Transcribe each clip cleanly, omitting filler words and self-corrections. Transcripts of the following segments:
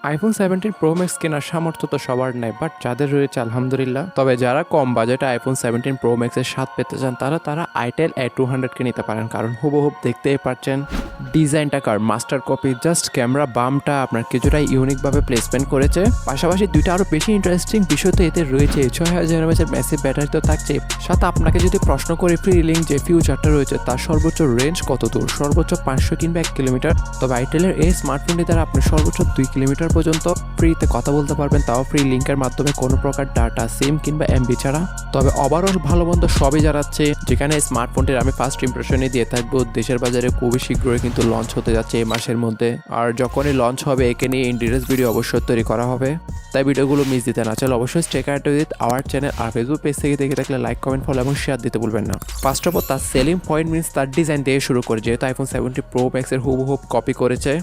IPhone 17 pro max কেনার সামর্থ্য তো সবার নেই, বাট যাদের রয়েছে আলহামদুলিল্লাহ। তবে যারা কম বাজেটে আইফোন 17 প্রো ম্যাক্সের স্বাদ পেতে চান তারা আইটেল A200 কে নিতে পারেন, কারণ হুবহুব দেখতেই পাচ্ছেন ডিজাইনটা কার মাস্টার কপি। জাস্ট ক্যামেরা বামটা আপনার কিছুটা ইউনিকভাবে প্লেসমেন্ট করেছে। পাশাপাশি দুইটা আরও বেশি ইন্টারেস্টিং বিষয় তো এতে রয়েছে। 6000 mAh ম্যাসিভ ব্যাটারি তো থাকছে। সাথে আপনাকে যদি প্রশ্ন করি ফ্রি লিঙ্ক যে ফিউচারটা রয়েছে তার সর্বোচ্চ রেঞ্জ কত দূর, সর্বোচ্চ 500 কিংবা 1 কিলোমিটার। তবে আইটেলের এই স্মার্টফোনটি দ্বারা আপনি সর্বোচ্চ 2 কিলোমিটার পর্যন্ত ফ্রিতে কথা বলতে পারবেন, তাও ফ্রি লিঙ্কের মাধ্যমে কোনো প্রকার ডাটা সিম কিংবা এমবি ছাড়া। তবে ওভারঅল ভালো মন্দ সবই জানাচ্ছে, যেখানে স্মার্টফোনটির আমি ফার্স্ট ইমপ্রেশনই দিয়ে থাকবো। দেশের বাজারে খুবই শীঘ্রই কিন্তু লঞ্চ হতে যাচ্ছে এই মাসের মধ্যে, আর যখনই লঞ্চ হবে একে নিয়ে ইন ডিটেলস ভিডিও অবশ্যই তৈরি করা হবে। তাই ভিডিওগুলো মিস দিতে না চাইলে অবশ্যই stay connected with our channel. আর ফেসবুক পেজ থেকে দেখে থাকলে লাইক, কমেন্ট, ফলো এবং শেয়ার দিতে ভুলবেন না। ফার্স্ট অফ অল তার সেলিং পয়েন্ট মিনস তার ডিজাইন দিয়ে শুরু করে, যেহেতু আইফোন 17 প্রো ম্যাক্সের হুবহুব কপি করেছে,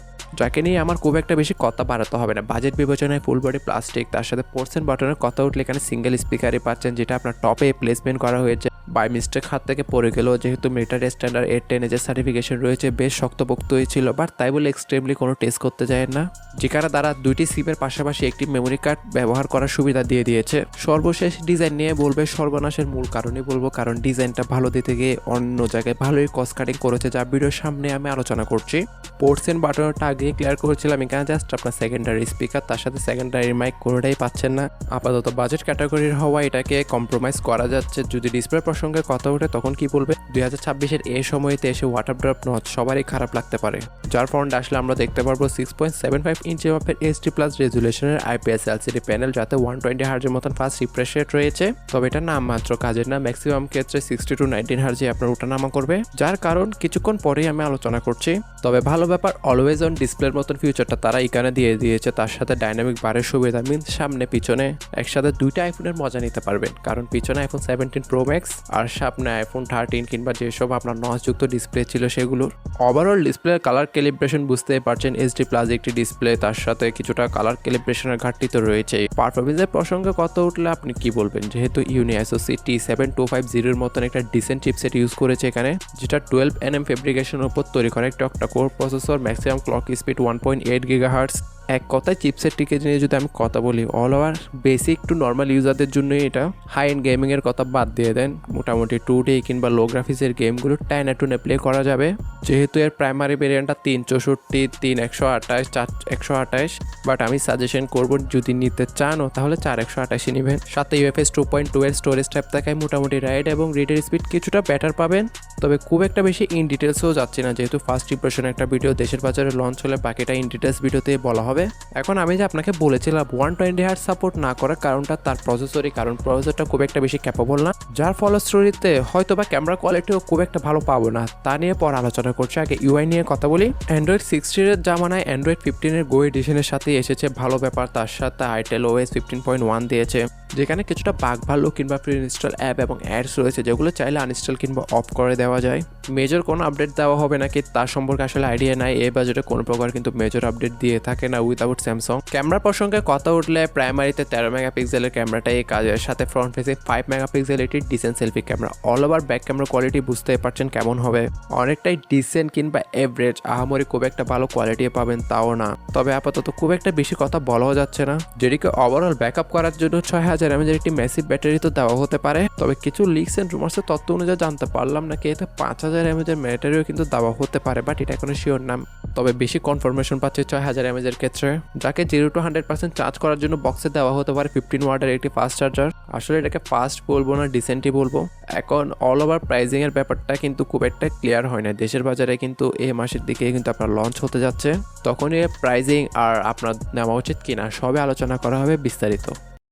যাকে নিয়ে আমার খুব একটা বেশি কথা বাড়াতে হবে না। বাজেট বিবেচনায় ফুল বডি প্লাস্টিক, তার সাথে পোর্টস এন্ড বাটনের কথা উঠলে এখানে সিঙ্গেল স্পিকারই পাচ্ছেন, যেটা আপনার টপে প্লেসমেন্ট করা হয়েছে। বাই মিস্টেক হাত থেকে পড়ে গেলেও যেহেতু মিলিটারি স্ট্যান্ডার্ড 810 এর সার্টিফিকেশন রয়েছে, বেশ শক্তপোক্তই ছিল, বাট তাই বলে এক্সট্রিমলি কোনো টেস্ট করতে যায় না। যেখানে তারা দুইটি সিমের পাশাপাশি একটি মেমোরি কার্ড ব্যবহার করার সুবিধা দিয়ে দিয়েছে। সর্বশেষ ডিজাইন নিয়ে বলবে সর্বনাশের মূল কারণই বলবো, কারণ ডিজাইনটা ভালো দিতে গিয়ে অন্য জায়গায় ভালোই কস্ট কাটিং করেছে, যা ভিডিওর সামনে আমি আলোচনা করছি। পোর্টস এন্ড বাটনটা আগে ক্লিয়ার করেছিলাম, এখানে জাস্ট আপনার সেকেন্ডারি স্পিকার, তার সাথে সেকেন্ডারি মাইক কোনোটাই পাচ্ছেন না। আপাতত বাজেট ক্যাটাগরির হওয়া এটাকে কম্প্রোমাইজ করা যাচ্ছে। যদি ডিসপ্লে প্রসঙ্গে কথা ওঠে তখন কি বলবে, 2026-এর এই সময়তে এসে ওয়াটার ড্রপ নচ সবারই খারাপ লাগতে পারে। যার ফ্রন্ট আসলে আমরা দেখতে পারবো 6.75 ইঞ্চি মাপের এইচডি প্লাস রেজুলেশনের আইপিএস এলসিডি প্যানেল, যাতে 120 হার্জের মতন ফাস্ট রিফ্রেশ রেট রয়েছে। তবে এটা নাম মাত্র কাজের না, ম্যাক্সিমাম ক্ষেত্রে 60 to 19 হার্জে আপনার ওঠানামা করবে, যার কারণ কিছুক্ষণ পরেই আমি আলোচনা করছি। তবে ভালো ব্যাপার, অলওয়েজ অন ডিসপ্লের মতন ফিউচারটা তারা এখানে দিয়ে দিয়েছে, তার সাথে ডাইনামিক বারের সুবিধা মিনস সামনে পিছনে একসাথে দুইটা আইফোনের মজা নিতে পারবেন, কারণ পিছনে আইফোন 17 প্রো ম্যাক্স আর সামনে আইফোন 13 কিংবা যেসব আপনার নচযুক্ত ডিসপ্লে ছিল সেগুলোর। ওভারঅল ডিসপ্লের কালার ক্যালিব্রেশন বুঝতেই পারছেন, এইচডি প্লাস একটি ডিসপ্লে, তার সাথে কিছুটা কালার ক্যালিব্রেশনের ঘাটতি তো রয়েছে। পারফরমেন্সের প্রসঙ্গে কথা উঠলে আপনি কি বলবেন, যেহেতু ইউনি আইসোসি T7250 এর মতন একটা ডিসেন্ট চিপসেট ইউজ করেছে এখানে, যেটা 12nm ফেব্রিকেশনের উপর তৈরি করা একটা octa-core processor, maximum clock speed 1.8 GHz। এক কথায় চিপসেটটিকে নিয়ে যদি আমি কথা বলি, all over basic to normal ইউজারদের জন্যই এটা। হাই এন্ড গেমিংয়ের কথা বাদ দিয়ে দেন, মোটামুটি 2D কিংবা লো গ্রাফিক্সের গেমগুলো টাইনে টুনে প্লে করা যাবে। যেহেতু এর প্রাইমারি ভেরিয়েন্টটা 364, 3128, 4128, বাট আমি সাজেশন করবো যদি নিতে চানও তাহলে 4128 নেবেন। সাথে UFS 2.2 এর স্টোরেজ টাইপ থাকায় মোটামুটি রাইড এবং রিডের স্পিড কিছুটা বেটার পাবেন। তবে খুব একটা বেশি ইন ডিটেলসেও যাচ্ছি না, যেহেতু ফার্স্ট ইম্প্রেশন একটা ভিডিও দেশের বাজারে লঞ্চ হলে বাকিটা ইন ডিটেলস ভিডিওতে বলা হবে। এখন আমি যে আপনাকে বলেছিলাম 120 হার্জ সাপোর্ট না করার কারণটা তার প্রসেসরই, কারণ প্রসেসরটা খুব একটা বেশি ক্যাপাবল না, যার ফলশ্রুতিতে হয়তো বা ক্যামেরা কোয়ালিটিও খুব একটা ভালো পাবো না। তা নিয়ে পর আলোচনা করছি, আগে ইউআই নিয়ে কথা বলি। অ্যান্ড্রয়েড 16 এর জামানায় অ্যান্ড্রয়েড 15 এর গো এডিশনের সাথে এসেছে ভালো ব্যাপার, তার সাথে আইটেল OS 15.1 দিয়েছে, যেখানে কিছুটা বাগ ভালো কিংবা প্রি ইনস্টল অ্যাপ এবং অ্যাডস রয়েছে, যেগুলো চাইলে আনইনস্টল কিংবা অফ করে দেওয়া যায়। মেজর কোনো আপডেট দেওয়া হবে নাকি তার সম্পর্কে আসলে আইডিয়া নাই, এই বাজেটে কোনো প্রকার কিন্তু মেজর আপডেট দিয়ে থাকে না উইদাউট স্যামসাং। ক্যামেরা প্রসঙ্গে কথা উঠলে প্রাইমারিতে 13 মেগাপিক্সেলের ক্যামেরাটাই কাজের, সাথে ফ্রন্ট ফেসে 5 মেগাপিক্সেল এটি decent selfie camera. All over back camera quality বুঝতেই পারছেন কেমন হবে, অনেকটাই ডিসেন্ট কিংবা এভারেজ, আহামরি খুব একটা ভালো কোয়ালিটি পাবেন তাও না। তবে আপাতত খুব একটা বেশি কথা বলাও যাচ্ছে না, যেটিকে ওভারঅল ব্যাকআপ করার জন্য 6000 mAh একটি ম্যাসিভ ব্যাটারি তো দেওয়া হতে পারে। তবে কিছু লিকস এন্ড রুমার্সের তথ্য অনুযায়ী জানতে পারলাম নাকি এতে 5000 mAh ব্যাটারিও কিন্তু দেওয়া হতে পারে, বাট এটা এখনো শিওর না। তবে বেশি কনফার্মেশন পাচ্ছে 6000 mAh এর ক্ষেত্রে, যাকে 0 to 100% চার্জ করার জন্য বক্সে দেওয়া হতে পারে 15 ওয়াটের একটি ফাস্ট চার্জার। আসলে এটাকে ফাস্ট বলবো না, ডিসেন্টই বলবো। এখন অল ওভার প্রাইজিং এর ব্যাপারটা কিন্তু খুব একটা ক্লিয়ার হয় না, দেশের বাজারে কিন্তু এই মাসের দিকে কিন্তু আপনার লঞ্চ হতে যাচ্ছে, তখনই প্রাইজিং আর আপনার নেওয়া উচিত কিনা সবে আলোচনা করা হবে বিস্তারিত।